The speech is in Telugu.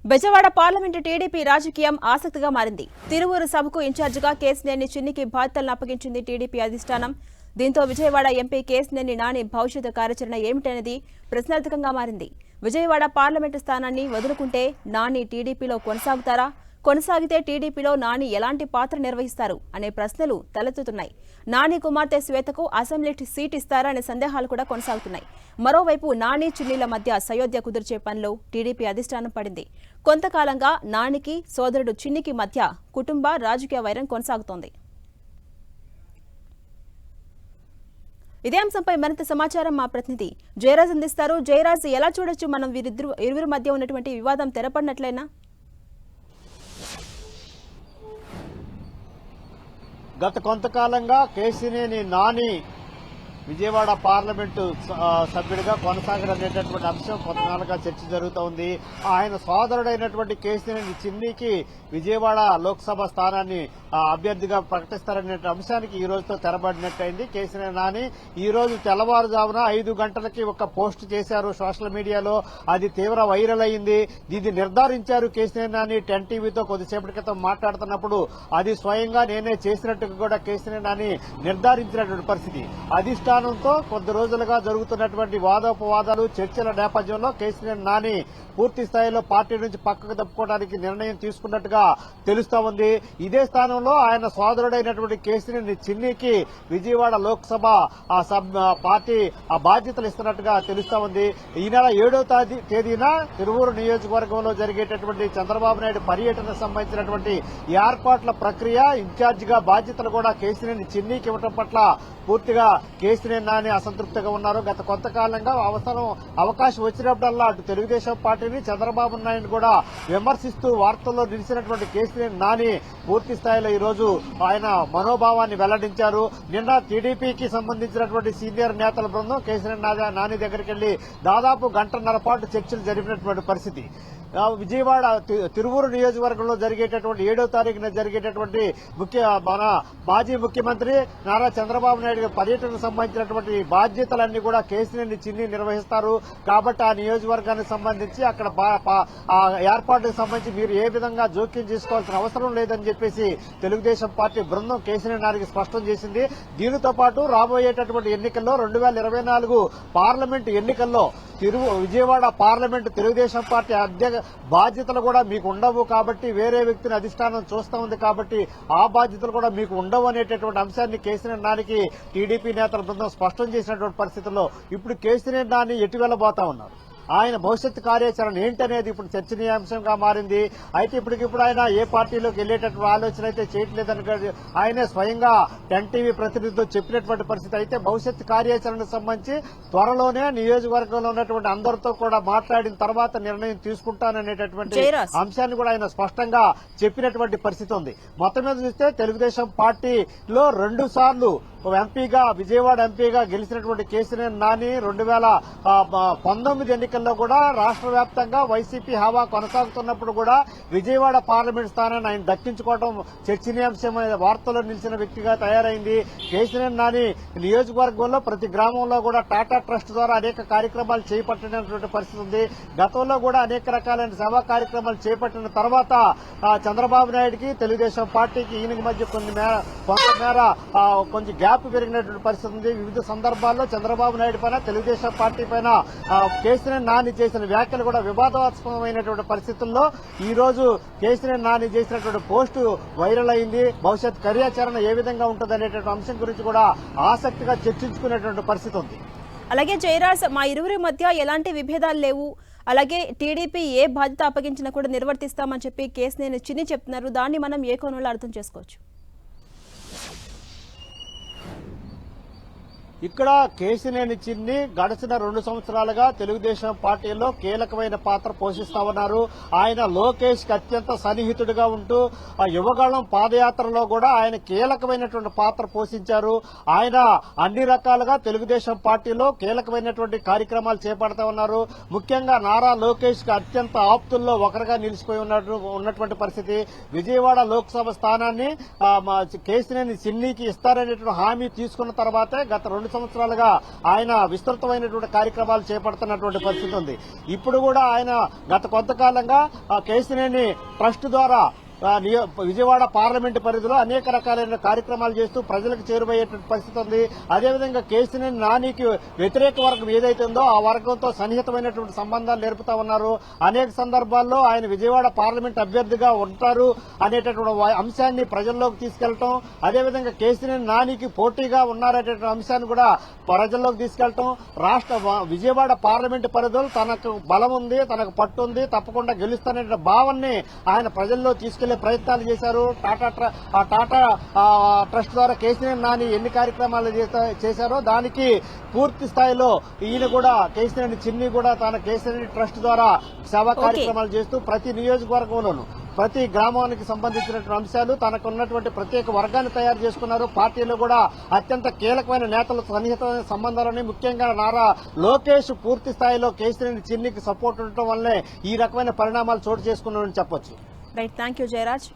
బెజవాడ పార్లమెంటు టీడీపీ రాజకీయం ఆసక్తిగా మారింది. తిరువూరు సభకు ఇన్ఛార్జిగా కేశినేని చిన్నికి బాధ్యతలను అప్పగించింది టీడీపీ అధిష్టానం. దీంతో విజయవాడ ఎంపీ కేశినేని నాని భవిష్యత్తు కార్యాచరణ ఏమిటనేది ప్రశ్నార్థకంగా మారింది. విజయవాడ పార్లమెంటు స్థానాన్ని వదులుకుంటే నాని టీడీపీలో కొనసాగుతారా? కొనసాగితే టీడీపీలో నాని ఎలాంటి పాత్ర నిర్వహిస్తారు అనే ప్రశ్నలు తలెత్తుతున్నాయి. నాని కుమార్తె శ్వేతకు అసెంబ్లీ సీట్ ఇస్తారా అనే సందేహాలు కూడా కొనసాగుతున్నాయి. మరోవైపు నాని చిన్నిల మధ్య సయోధ్య కుదిర్చే పనిలో టీడీపీ అధిష్టానం పడింది. కొంతకాలంగా నానికి సోదరుడు చిన్నికి మధ్య కుటుంబ రాజకీయ వైరం కొనసాగుతోంది. ఇదే అంశంపై మరింత సమాచారం మా ప్రతినిధి జయరాజ్ అందిస్తారు. జయరాజ్, ఎలా చూడొచ్చు మనం ఇరువురి మధ్య ఉన్నటువంటి వివాదం తెరపడినట్లయినా? గత కొంతకాలంగా కేశినేని నాని విజయవాడ పార్లమెంటు సభ్యుడిగా కొనసాగడనేటటువంటి అంశం కొంతకాలంగా చర్చ జరుగుతోంది. ఆయన సోదరుడైనటువంటి కేశినేని చిన్నికి విజయవాడ లోక్సభ స్థానాన్ని అభ్యర్థిగా ప్రకటిస్తారనే అంశానికి ఈ రోజుతో తెరబడినట్టయింది. కేశినేని నాని ఈ రోజు తెల్లవారుజామున 5 గంటలకి ఒక పోస్ట్ చేశారు సోషల్ మీడియాలో. అది తీవ్ర వైరల్ అయింది. దీన్ని నిర్ధారించారు కేశినేని నాని. 10 టీవీతో కొద్దిసేపటి క్రితం మాట్లాడుతున్నప్పుడు అది స్వయంగా నేనే చేసినట్టుగా కూడా కేశినేని నాని నిర్ధారించినటువంటి పరిస్థితి. అధిష్టానంతో కొద్ది రోజులుగా జరుగుతున్నటువంటి వాదోపవాదాలు చర్చల నేపథ్యంలో కేశినేని నాని పూర్తి స్థాయిలో పార్టీ నుంచి పక్కకు తప్పుకోవడానికి నిర్ణయం తీసుకున్నట్టుగా తెలుస్తా ఉంది. ఇదే స్థానంలో ఆయన సోదరుడైనటువంటి కేశినేని చిన్నికి విజయవాడ లోక్సభ పార్టీ బాధ్యతలు ఇస్తున్నట్టుగా తెలుస్తా ఉంది. ఈ నెల 7వ తేదీన తిరువూరు నియోజకవర్గంలో జరిగేటటువంటి చంద్రబాబు నాయుడు పర్యటనకు సంబంధించినటువంటి ఏర్పాట్ల ప్రక్రియ ఇన్ఛార్జిగా బాధ్యతలు కూడా కేశినేని చిన్నికి ఇవ్వడం పట్ల పూర్తిగా కేశినేని నాని అసంతృప్తిగా ఉన్నారు. గత కొంతకాలంగా అవకాశం వచ్చినప్పుడల్లా అటు తెలుగుదేశం పార్టీని చంద్రబాబు నాయుడు కూడా విమర్శిస్తూ వార్తల్లో నిలిచినటువంటి కేశినేని నాని పూర్తి స్థాయిలో ఈ రోజు ఆయన మనోభావాన్ని వెల్లడించారు. నిన్న టీడీపీకి సంబంధించినటువంటి సీనియర్ నేతల బృందం కేశినేని నాని దగ్గరికి వెళ్లి దాదాపు గంటన్నర పాటు చర్చలు జరిపినటువంటి పరిస్థితి. విజయవాడ తిరువూరు నియోజకవర్గంలో జరిగేటటువంటి 7వ తారీఖున జరిగేటటువంటి మన మాజీ ముఖ్యమంత్రి నారా చంద్రబాబు నాయుడు పర్యటనకు సంబంధించినటువంటి బాధ్యతలన్నీ కూడా కేశినేని చిన్ని నిర్వహిస్తారు. కాబట్టి ఆ నియోజకవర్గానికి సంబంధించి అక్కడ ఏర్పాటుకు సంబంధించి మీరు ఏ విధంగా జోక్యం చేసుకోవాల్సిన అవసరం లేదని చెప్పేసి తెలుగుదేశం పార్టీ బృందం కేశినేని నానికి స్పష్టం చేసింది. దీనితో పాటు రాబోయేటటువంటి ఎన్నికల్లో 2024 పార్లమెంటు ఎన్నికల్లో విజయవాడ పార్లమెంటు తెలుగుదేశం పార్టీ బాధ్యతలు కూడా మీకు ఉండవు, కాబట్టి వేరే వ్యక్తిని అధిష్టానం చూస్తా ఉంది, కాబట్టి ఆ బాధ్యతలు కూడా మీకు ఉండవు అనేటటువంటి అంశాన్ని కేశినేని నానికి టీడీపీ నేతల బృందం స్పష్టం చేసినటువంటి పరిస్థితుల్లో ఇప్పుడు కేశినేని నాని ఎటు వెళ్లబోతా ఉన్నారు, ఆయన భవిష్యత్తు కార్యాచరణ ఏంటనేది ఇప్పుడు చర్చనీయాంశంగా మారింది. అయితే ఇప్పటికిప్పుడు ఆయన ఏ పార్టీలోకి వెళ్లేటటువంటి ఆలోచన అయితే చేయట్లేదని ఆయనే స్వయంగా 10 టీవీ ప్రతినిధితో చెప్పినటువంటి పరిస్థితి. అయితే భవిష్యత్తు కార్యాచరణకు సంబంధించి త్వరలోనే నియోజకవర్గంలో ఉన్నటువంటి అందరితో కూడా మాట్లాడిన తర్వాత నిర్ణయం తీసుకుంటాననేటటువంటి అంశాన్ని కూడా ఆయన స్పష్టంగా చెప్పినటువంటి పరిస్థితి ఉంది. మొత్తం మీద చూస్తే తెలుగుదేశం పార్టీలో 2 సార్లు ఎంపీగా విజయవాడ ఎంపీగా గెలిచినటువంటి కేశినేని నాని 2019 ఎన్నికల్లో కూడా రాష్ట్ర వ్యాప్తంగా వైసీపీ హవా కొనసాగుతున్నప్పుడు కూడా విజయవాడ పార్లమెంట్ స్థానాన్ని ఆయన దక్కించుకోవడం చర్చనీయాంశమైన వార్తల్లో నిలిచిన వ్యక్తిగా తయారైంది. కేశినేని నాని నియోజకవర్గంలో ప్రతి గ్రామంలో కూడా టాటా ట్రస్ట్ ద్వారా అనేక కార్యక్రమాలు చేపట్టినటువంటి పరిస్థితి ఉంది. గతంలో కూడా అనేక రకాలైన సేవా కార్యక్రమాలు చేపట్టిన తర్వాత చంద్రబాబు నాయుడికి తెలుగుదేశం పార్టీకి ఈయనకి మధ్య కొంతమేర కొంచెం గ్యాప్ పెరిగినటువంటి పరిస్థితి ఉంది. వివిధ సందర్భాల్లో చంద్రబాబు నాయుడు పైన తెలుగుదేశం పార్టీ పైన కేశినేని నాని చేసిన వ్యాఖ్యలు కూడా వివాదాస్పదమైనటువంటి పరిస్థితుల్లో ఈ రోజు కేశినేని నాని చేసినటువంటి పోస్టు వైరల్ అయింది. భవిష్యత్ కార్యాచరణ ఏ విధంగా ఉంటుందనేటువంటి అంశం గురించి కూడా ఆసక్తిగా చర్చించుకునేటువంటి పరిస్థితి ఉంది. అలాగే జయరాజ్, మా ఇరువురి మధ్య ఎలాంటి విభేదాలు లేవు, అలాగే టీడీపీ ఏ బాధ్యత అప్పగించినా కూడా నిర్వర్తిస్తామని చెప్పి కేశినేని చిన్ని చెప్తున్నారు. దాన్ని మనం ఏ కోణంలో అర్థం చేసుకోవచ్చు? ఇక్కడ కేశినేని చిన్ని గడిచిన 2 సంవత్సరాలుగా తెలుగుదేశం పార్టీలో కీలకమైన పాత్ర పోషిస్తా ఉన్నారు. ఆయన లోకేష్ కి అత్యంత సన్నిహితుడిగా ఉంటూ యువగళం పాదయాత్రలో కూడా ఆయన కీలకమైనటువంటి పాత్ర పోషించారు. ఆయన అన్ని రకాలుగా తెలుగుదేశం పార్టీలో కీలకమైనటువంటి కార్యక్రమాలు చేపడతా ఉన్నారు. ముఖ్యంగా నారా లోకేష్ కి అత్యంత ఆప్తుల్లో ఒకరుగా నిలిచిపోయి ఉన్నటువంటి పరిస్థితి. విజయవాడ లోక్సభ స్థానాన్ని కేశినేని చిన్నికి ఇస్తారనేటువంటి హామీ తీసుకున్న తర్వాతే గత 2 సంవత్సరాలుగా ఆయన విస్తృతమైనటువంటి కార్యక్రమాలు చేపడుతున్నటువంటి పరిస్థితి ఉంది. ఇప్పుడు కూడా ఆయన గత కొంతకాలంగా కేశినేని ట్రస్ట్ ద్వారా విజయవాడ పార్లమెంటు పరిధిలో అనేక రకాలైన కార్యక్రమాలు చేస్తూ ప్రజలకు చేరువయ్యేటువంటి పరిస్థితి ఉంది. అదేవిధంగా కేశినేని నానికి వ్యతిరేక వర్గం ఏదైతే ఉందో ఆ వర్గంతో సన్నిహితమైనటువంటి సంబంధాలు నేర్పుతా ఉన్నారు. అనేక సందర్భాల్లో ఆయన విజయవాడ పార్లమెంట్ అభ్యర్థిగా ఉంటారు అనేటటువంటి అంశాన్ని ప్రజల్లోకి తీసుకెళ్లటం, అదేవిధంగా కేశినేని నానికి పోటీగా ఉన్నారనేటువంటి అంశాన్ని కూడా ప్రజల్లోకి తీసుకెళ్లటం, విజయవాడ పార్లమెంటు పరిధిలో తనకు బలం ఉంది, తనకు పట్టు ఉంది, తప్పకుండా గెలుస్తానే భావాన్ని ఆయన ప్రజల్లో తీసుకెళ్లే ప్రయత్నాలు చేశారు. టాటా ట్రస్ట్ ద్వారా కేశినేని నాని ఎన్ని కార్యక్రమాలు చేశారో దానికి పూర్తి స్థాయిలో ఈయన కూడా కేశినేని చిన్ని కూడా తన కేశినేని ట్రస్ట్ ద్వారా సేవా కార్యక్రమాలు చేస్తూ ప్రతి నియోజకవర్గంలోనూ ప్రతి గ్రామానికి సంబంధించినటువంటి అంశాలు తనకు ఉన్నటువంటి ప్రత్యేక వర్గాన్ని తయారు చేసుకున్నారు. పార్టీలో కూడా అత్యంత కీలకమైన నేతల సన్నిహితమైన సంబంధాలని, ముఖ్యంగా నారా లోకేష్ పూర్తి స్థాయిలో కేశినేని చిన్నికి సపోర్ట్ ఉండటం వల్లే ఈ రకమైన పరిణామాలు చోటు చేసుకున్నారని చెప్పొచ్చు. Right, thank you Jayaraj.